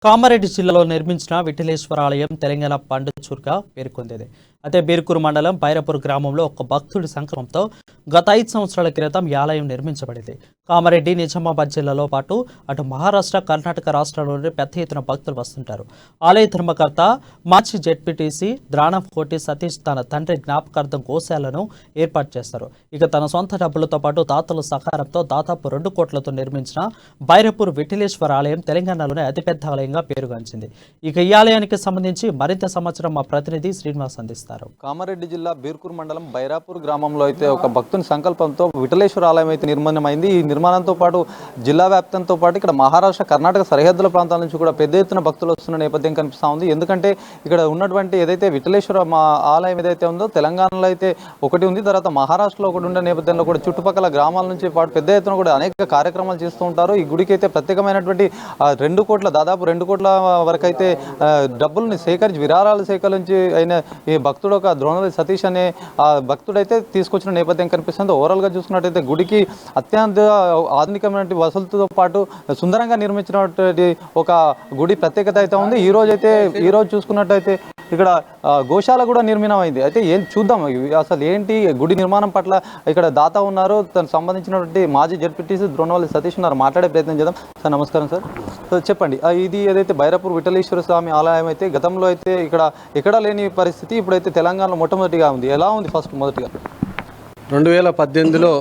కామారెడ్డి జిల్లాలో నిర్మించిన విఠలేశ్వర ఆలయం తెలంగాణ పండుచుర్గా పేర్కొంది. అయితే బీర్కూరు మండలం బైరపూర్ గ్రామంలో ఒక భక్తుడి సంకల్పంతో గత 5 సంవత్సరాల క్రితం ఈ ఆలయం నిర్మించబడింది. కామారెడ్డి, నిజామాబాద్ జిల్లాలో పాటు అటు మహారాష్ట్ర, కర్ణాటక రాష్ట్రాల్లోని పెద్ద ఎత్తున భక్తులు వస్తుంటారు. ఆలయ ధర్మకర్త మాజీ జెడ్పీటీసీ ద్రాణం కోటి సతీష్ తన తండ్రి జ్ఞాపకార్థం గోశాలను ఏర్పాటు చేస్తారు. ఇక తన సొంత డబ్బులతో పాటు దాతల సహకారంతో దాదాపు 2 కోట్లతో నిర్మించిన బైరపూర్ విఠలేశ్వర ఆలయం తెలంగాణలోనే అతిపెద్ద ఆలయంగా పేరుగాంచింది. ఇక ఈ ఆలయానికి సంబంధించి మరింత సమాచారం మా ప్రతినిధి శ్రీనివాస్ అందిస్తారు. కామారెడ్డి జిల్లా బీర్కూరు మండలం బైరాపూర్ గ్రామంలో అయితే ఒక భక్తుని సంకల్పంతో విఠలేశ్వర ఆలయం అయితే నిర్మాణమైంది. ఈ నిర్మాణంతో పాటు జిల్లా వ్యాప్తంతో పాటు ఇక్కడ మహారాష్ట్ర, కర్ణాటక సరిహద్దుల ప్రాంతాల నుంచి కూడా పెద్ద ఎత్తున భక్తులు వస్తున్న నేపథ్యం కనిపిస్తూ ఉంది. ఎందుకంటే ఇక్కడ ఉన్నటువంటి ఏదైతే విఠలేశ్వర ఆలయం ఏదైతే ఉందో తెలంగాణలో అయితే ఒకటి ఉంది, తర్వాత మహారాష్ట్రలో ఒకటి ఉండే నేపథ్యంలో కూడా చుట్టుపక్కల గ్రామాల నుంచి పాటు పెద్ద ఎత్తున కూడా అనేక కార్యక్రమాలు చేస్తూ ఉంటారు. ఈ గుడికి అయితే ప్రత్యేకమైనటువంటి 2 కోట్ల దాదాపు 2 కోట్ల వరకు అయితే డబ్బుల్ని సేకరించి విరాళాలు సేకరించి అయిన ఈ భక్తుడు ఒక ద్రోణవల్లి సతీష్ అనే భక్తుడైతే తీసుకొచ్చిన నేపథ్యం కనిపిస్తుంది. ఓవరాల్గా చూసుకున్నట్టయితే గుడికి అత్యంత ఆధునికమైన వసతులతో పాటు సుందరంగా నిర్మించినటువంటి ఒక గుడి ప్రత్యేకత అయితే ఉంది. ఈ రోజు చూసుకున్నట్టయితే ఇక్కడ గోశాల కూడా నిర్మాణమైంది. అయితే ఏం చూద్దాం అసలు ఏంటి గుడి నిర్మాణం పట్ల ఇక్కడ దాత ఉన్నారు, తనకు సంబంధించినటువంటి మాజీ జెడ్పీటీసీ ద్రోణవల్లి సతీష్ ఉన్నారు. మాట్లాడే ప్రయత్నం చేద్దాం. సార్ నమస్కారం సార్. సో చెప్పండి, ఇది ఏదైతే బైరపూర్ విఠలేశ్వర స్వామి ఆలయం అయితే గతంలో అయితే ఇక్కడ ఎక్కడా లేని పరిస్థితి ఇప్పుడైతే తెలంగాణలో మొట్టమొదటిగా ఉంది. ఎలా ఉంది ఫస్ట్ మొదటిగా? 2018లో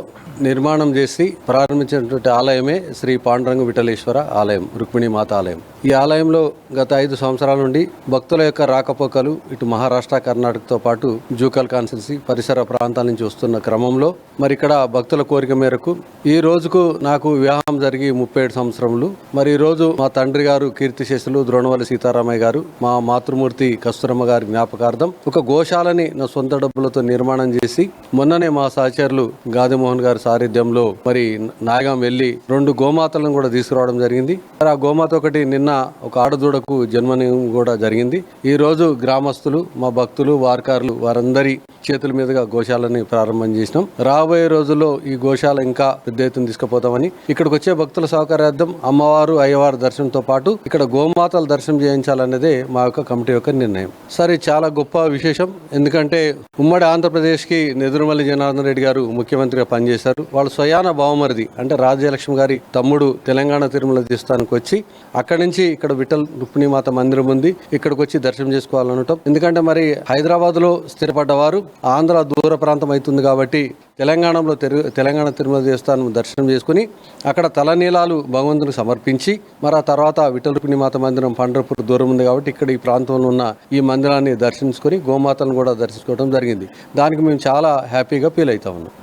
నిర్మాణం చేసి ప్రారంభించినటువంటి ఆలయమే శ్రీ పాండురంగ విఠలేశ్వర ఆలయం, రుక్మిణీమాత ఆలయం. ఈ ఆలయంలో గత 5 సంవత్సరాల నుండి భక్తుల యొక్క రాకపోకలు ఇటు మహారాష్ట్ర, కర్ణాటకతో పాటు జూకల్ కాన్స్టిట్యున్సీ పరిసర ప్రాంతాల నుంచి వస్తున్న క్రమంలో మరి ఇక్కడ భక్తుల కోరిక మేరకు ఈ రోజుకు నాకు వివాహం జరిగి 37 సంవత్సరములు. మరి ఈ రోజు మా తండ్రి గారు కీర్తిశేషులు ద్రోణవల్లి సీతారామయ్య గారు, మా మాతృమూర్తి కస్తూరమ్మ గారి జ్ఞాపకార్థం ఒక గోశాలని నా సొంత డబ్బులతో నిర్మాణం చేసి మొన్ననే మా సహచరులు గాదిమోహన్ గారి సారథ్యంలో మరి నాయగం వెళ్లి 2 గోమాతలను కూడా తీసుకురావడం జరిగింది. ఆ గోమాత ఒకటి నిన్న ఒక ఆడదూడకు జన్మని కూడా జరిగింది. ఈ రోజు గ్రామస్తులు, మా భక్తులు, వార్కారులు వారందరి చేతుల మీదుగా గోశాలని ప్రారంభం చేసినాం. రాబోయే రోజుల్లో ఈ గోశాల ఇంకా పెద్ద ఎత్తున తీసుకుపోతామని, ఇక్కడికి వచ్చే భక్తుల సౌకర్యార్థం అమ్మవారు, అయ్యవారు దర్శనంతో పాటు ఇక్కడ గోమాతల దర్శనం చేయించాలన్నదే మా యొక్క కమిటీ యొక్క నిర్ణయం. సరే, చాలా గొప్ప విశేషం. ఎందుకంటే ఉమ్మడి ఆంధ్రప్రదేశ్ కి నెదురుమల్లి జనార్దన్ రెడ్డి గారు ముఖ్యమంత్రిగా పనిచేశారు. వాళ్ళు స్వయాన బావమరిది అంటే రాజ్యలక్ష్మి గారి తమ్ముడు తెలంగాణ తిరుమల దేవస్థానానికి వచ్చి అక్కడి నుంచి ఇక్కడ విఠల్ రుక్మిణీమాత మందిరం ఉంది, ఇక్కడికి వచ్చి దర్శనం చేసుకోవాలనుకుంటాం. ఎందుకంటే మరి హైదరాబాద్ లో స్థిరపడ్డవారు ఆంధ్ర దూర ప్రాంతం అవుతుంది కాబట్టి తెలంగాణలో తెలంగాణ తిరుమల దేవస్థానం దర్శనం చేసుకుని అక్కడ తలనీలాలు భగవంతునికి సమర్పించి మరి ఆ తర్వాత విఠల్ రుక్మిణీమాత మందిరం పండర్పూర్ దూరం ఉంది కాబట్టి ఇక్కడ ఈ ప్రాంతంలో ఉన్న ఈ మందిరాన్ని దర్శించుకొని గోమాతలను కూడా దర్శించుకోవడం జరిగింది. దానికి మేము చాలా హ్యాపీగా ఫీల్ అవుతా ఉన్నాం.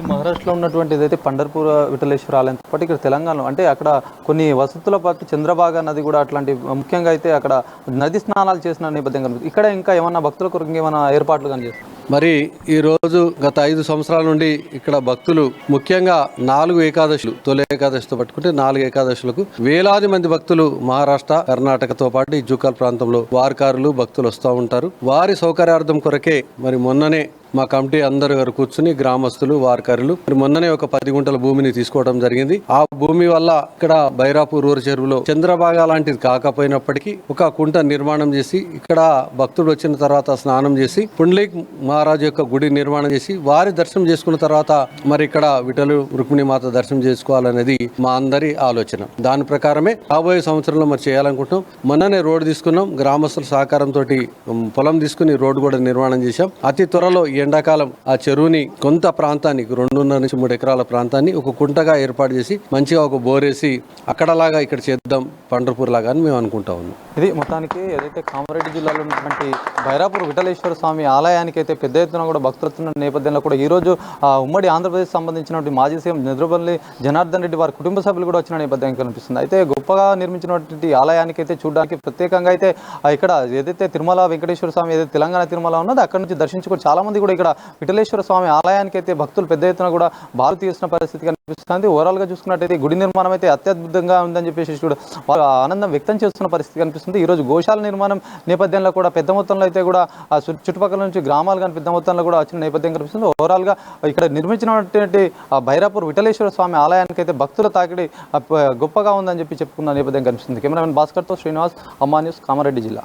మహారాష్ట్రలో ఉన్నటువంటి ఏదైతే పండర్పూర్ విఠలేశ్వర ఆలయంతో పాటు ఇక్కడ తెలంగాణలో అంటే అక్కడ కొన్ని వసతుల పాటు చంద్రబాగా నది కూడా అట్లాంటి ముఖ్యంగా అయితే అక్కడ నది స్నానాలు చేసిన నేపథ్యం కనిపిస్తుంది. ఇక్కడ ఇంకా ఏమన్నా భక్తుల కొరకు ఏమైనా ఏర్పాట్లు కానీ చేస్తారు? మరి ఈ రోజు గత 5 సంవత్సరాల నుండి ఇక్కడ భక్తులు ముఖ్యంగా 4 ఏకాదశులు, తొలి ఏకాదశితో పట్టుకుంటే 4 ఏకాదశులకు వేలాది మంది భక్తులు మహారాష్ట్ర, కర్ణాటకతో పాటు ఈ జూకాల్ ప్రాంతంలో వార్కారులు భక్తులు వస్తూ ఉంటారు. వారి సౌకర్యార్థం కొరకే మరి మొన్ననే మా కమిటీ అందరు గారు కూర్చుని గ్రామస్తులు, వార్కారులు మరి మొన్ననే ఒక 10 గుంటల భూమిని తీసుకోవడం జరిగింది. ఆ భూమి వల్ల ఇక్కడ బైరాపూర్ ఊరు చెరువులో చంద్రబాగా లాంటిది కాకపోయినప్పటికీ ఒక కుంట నిర్మాణం చేసి ఇక్కడ భక్తుడు వచ్చిన తర్వాత స్నానం చేసి పుండ్లీక్ మహారాజు యొక్క గుడి నిర్మాణం చేసి వారి దర్శనం చేసుకున్న తర్వాత మరి ఇక్కడ విఠలు రుక్మిణీమాత దర్శనం చేసుకోవాలనేది మా అందరి ఆలోచన. దాని ప్రకారమే రాబోయే సంవత్సరంలో మరి చేయాలనుకుంటున్నాం. మొన్ననే రోడ్డు తీసుకున్నాం, గ్రామస్తుల సహకారంతో పొలం తీసుకుని రోడ్డు కూడా నిర్మాణం చేశాం. అతి త్వరలో ఎండాకాలం ఆ చెరువుని కొంత ప్రాంతానికి 2.5 నుంచి 3 ఎకరాల ప్రాంతాన్ని ఒక కుంటగా ఏర్పాటు చేసి మంచిగా ఒక బోరేసి అక్కడలాగా ఇక్కడ చేద్దాం పండర్పూర్ లాగా అని మేము అనుకుంటా ఉన్నాం. ఇది మొత్తానికి ఏదైతే కామారెడ్డి జిల్లాలో ఉన్నటువంటి బైరాపూర్ విఠలేశ్వర స్వామి ఆలయానికి అయితే పెద్ద ఎత్తున కూడా భక్తులున్న నేపథ్యంలో కూడా ఈరోజు ఉమ్మడి ఆంధ్రప్రదేశ్ సంబంధించినటువంటి మాజీ సీఎం నెదురుమల్లి జనార్దన్ రెడ్డి వారి కుటుంబ సభ్యులు కూడా వచ్చిన నేపథ్యం కనిపిస్తుంది. అయితే గొప్పగా నిర్మించినటువంటి ఆలయానికి అయితే చూడడానికి ప్రత్యేకంగా అయితే ఇక్కడ ఏదైతే తిరుమల వెంకటేశ్వర స్వామి ఏదైతే తెలంగాణ తిరుమల ఉన్నదో అక్కడ నుంచి దర్శించుకొని చాలా మంది కూడా ఇక్కడ విఠలేశ్వర స్వామి ఆలయానికి అయితే భక్తులు పెద్ద ఎత్తున కూడా బారు తీసిన పరిస్థితి కనిపిస్తుంది. ఓవరాల్గా చూసుకున్నట్టయితే గుడి నిర్మాణం అయితే అత్యద్భుతంగా ఉందని చెప్పేసి కూడా వారు ఆనందం వ్యక్తం చేస్తున్న పరిస్థితి కనిపిస్తుంది. ఈరోజు గోశాల నిర్మాణం నేపథ్యంలో కూడా పెద్ద మొత్తంలో అయితే కూడా ఆ చుట్టుపక్కల నుంచి గ్రామాలు కానీ పెద్ద మొత్తంలో కూడా వచ్చిన నేపథ్యం కనిపిస్తుంది. ఓవరాల్గా ఇక్కడ నిర్మించినటువంటి ఆ బైరాపూర్ విఠలేశ్వర స్వామి ఆలయానికి అయితే భక్తుల తాకిడి గొప్పగా ఉందని చెప్పి చెప్పుకున్న నేపథ్యం కనిపిస్తుంది. కెమెరామెన్ భాస్కర్తో శ్రీనివాస్, అమ్మా న్యూస్, కామారెడ్డి జిల్లా.